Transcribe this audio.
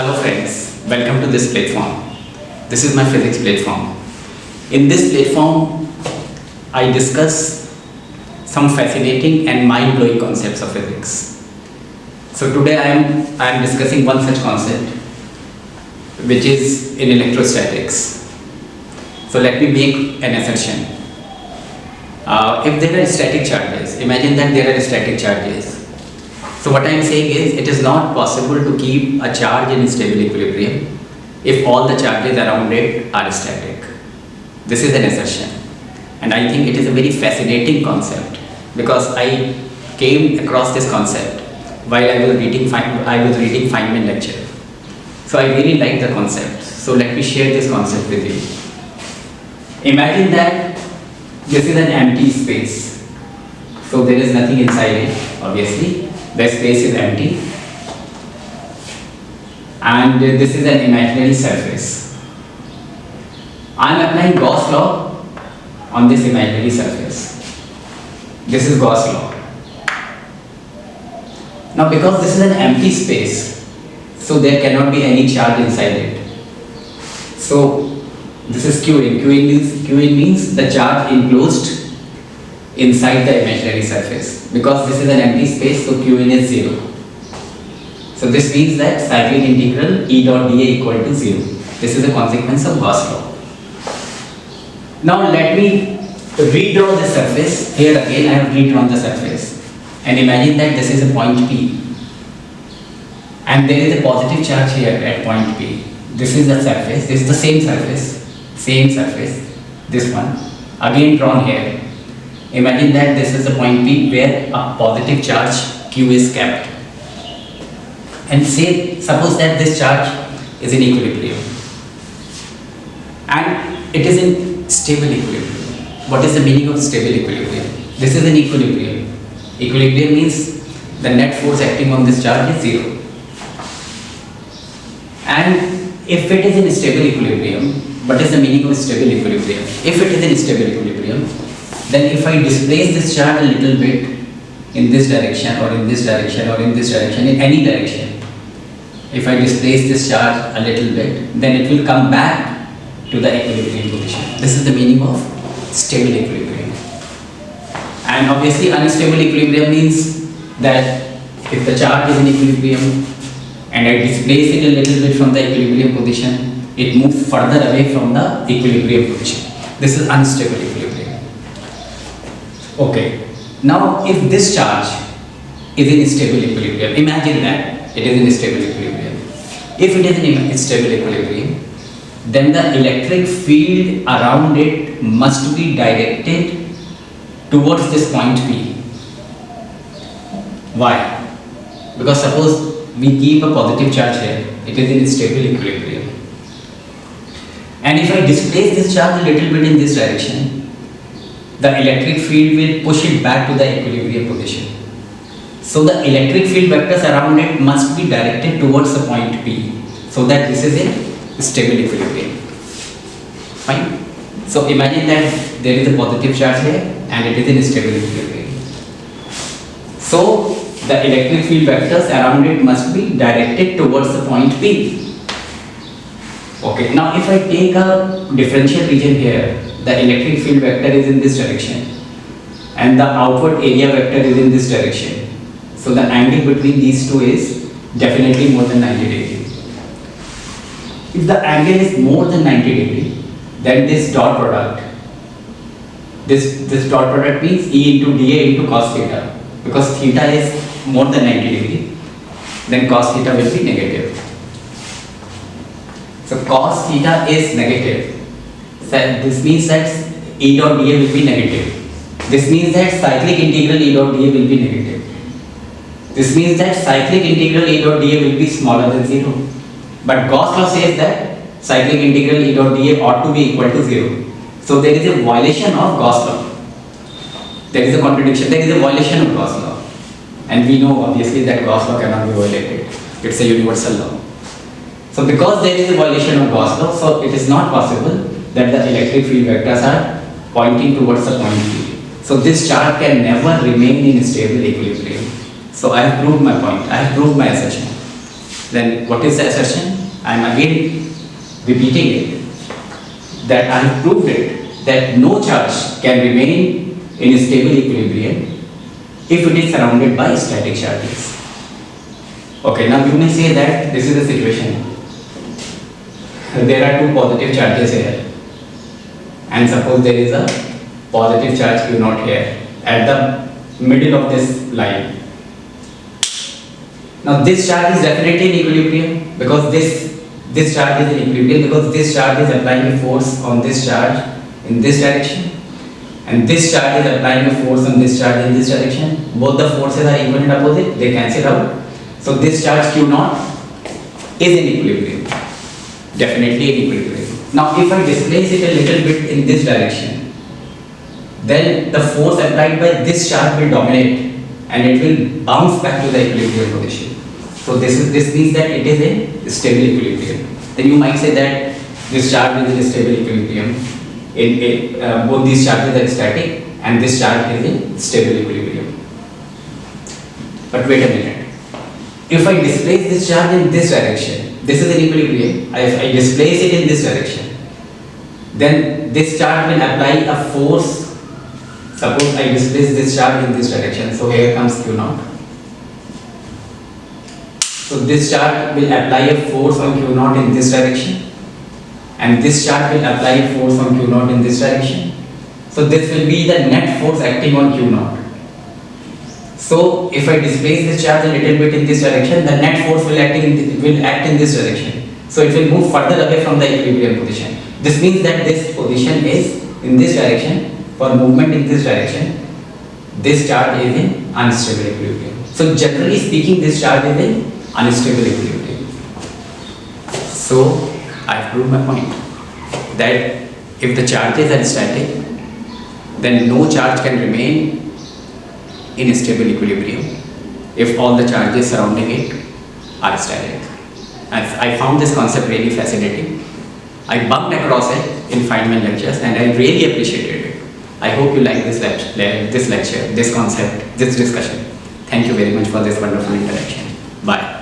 Hello friends, welcome to this platform. This is my physics platform. In this platform, I discuss some fascinating and mind-blowing concepts of physics. So today I am discussing one such concept, which is in electrostatics. So let me make an assertion. If there are static charges, imagine that there are static charges. So what I am saying is, it is not possible to keep a charge in stable equilibrium if all the charges around it are static. This is an assertion, and I think it is a very fascinating concept because I came across this concept while I was reading Feynman lecture. So I really like the concept. So let me share this concept with you. Imagine that this is an empty space. So there is nothing inside it, obviously. The space is empty, and this is an imaginary surface. I am applying Gauss law on this imaginary surface. This is Gauss law. Now because this is an empty space, so there cannot be any charge inside it. So this is Qin. Qin means the charge enclosed inside the imaginary surface. Because this is an empty space, so Qin is 0. So this means that cyclic integral E dot dA equal to 0. This is a consequence of Gauss law. Now let me redraw the surface. Here again I have redrawn the surface. And imagine that this is a point P. And there is a positive charge here at point P. This is the surface. This is the same surface. This one. Again drawn here. Imagine that this is the point P where a positive charge Q is kept. And suppose that this charge is in equilibrium. And it is in stable equilibrium. What is the meaning of stable equilibrium? This is in equilibrium. Equilibrium means the net force acting on this charge is 0. And if it is in stable equilibrium, what is the meaning of stable equilibrium? If it is in stable equilibrium, then if I displace this charge a little bit in this direction or in this direction or in this direction, in any direction, if I displace this charge a little bit, then it will come back to the equilibrium position. This is the meaning of stable equilibrium. And obviously unstable equilibrium means that if the charge is in equilibrium and I displace it a little bit from the equilibrium position, it moves further away from the equilibrium position. This is unstable equilibrium. Okay, now if this charge is in stable equilibrium, imagine that it is in stable equilibrium. If it is in stable equilibrium, then the electric field around it must be directed towards this point P. Why? Because suppose we keep a positive charge here, it is in stable equilibrium. And if I displace this charge a little bit in this direction, the electric field will push it back to the equilibrium position. So the electric field vectors around it must be directed towards the point P, so that this is in stable equilibrium. Fine. So imagine that there is a positive charge here and it is in stable equilibrium. So the electric field vectors around it must be directed towards the point P. Okay, now if I take a differential region here, the electric field vector is in this direction and the outward area vector is in this direction. So the angle between these two is definitely more than 90 degrees. If the angle is more than 90 degrees, then this dot product means E into dA into cos theta. Because theta is more than 90 degrees, then cos theta will be negative. So cos theta is negative. So this means that E dot dA will be negative. This means that cyclic integral E dot dA will be negative. This means that cyclic integral E dot dA will be smaller than 0. But Gauss law says that cyclic integral E dot dA ought to be equal to 0. So there is a violation of Gauss law. There is a contradiction. There is a violation of Gauss law. And we know obviously that Gauss law cannot be violated. It's a universal law. So because there is a violation of Gauss law, so it is not possible that the electric field vectors are pointing towards the point P. So this charge can never remain in stable equilibrium. So I have proved my point. I have proved my assertion. Then what is the assertion? I am again repeating it, that I have proved it, that no charge can remain in a stable equilibrium if it is surrounded by static charges. Okay, now you may say that this is the situation. There are two positive charges here, and suppose there is a positive charge Q naught here at the middle of this line. Now this charge is definitely in equilibrium because this charge is in equilibrium because this charge is applying a force on this charge in this direction, and this charge is applying a force on this charge in this direction. Both the forces are equal and opposite, they cancel out. So this charge Q naught is in equilibrium, definitely in equilibrium. Now if I displace it a little bit in this direction, then the force applied by this charge will dominate and it will bounce back to the equilibrium position. So this means that it is a stable equilibrium. Then you might say that this charge is in a stable equilibrium. Both these charges are static and this charge is in stable equilibrium. But wait a minute. If I displace this charge in this direction, this is in equilibrium, if I displace it in this direction, then this charge will apply a force. Suppose I displace this charge in this direction, so here comes Q naught. So this charge will apply a force on Q naught in this direction, and this charge will apply a force on Q naught in this direction. So this will be the net force acting on Q naught. So if I displace this charge a little bit in this direction, the net force will act in this direction. So it will move further away from the equilibrium position. This means that this position is in this direction. For movement in this direction, this charge is in unstable equilibrium. So generally speaking, this charge is in unstable equilibrium. So I have proved my point that if the charges are static, then no charge can remain in a stable equilibrium if all the charges surrounding it are static. I found this concept really fascinating. I bumped across it in Feynman lectures and I really appreciated it. I hope you like this lecture, this concept, this discussion. Thank you very much for this wonderful interaction. Bye.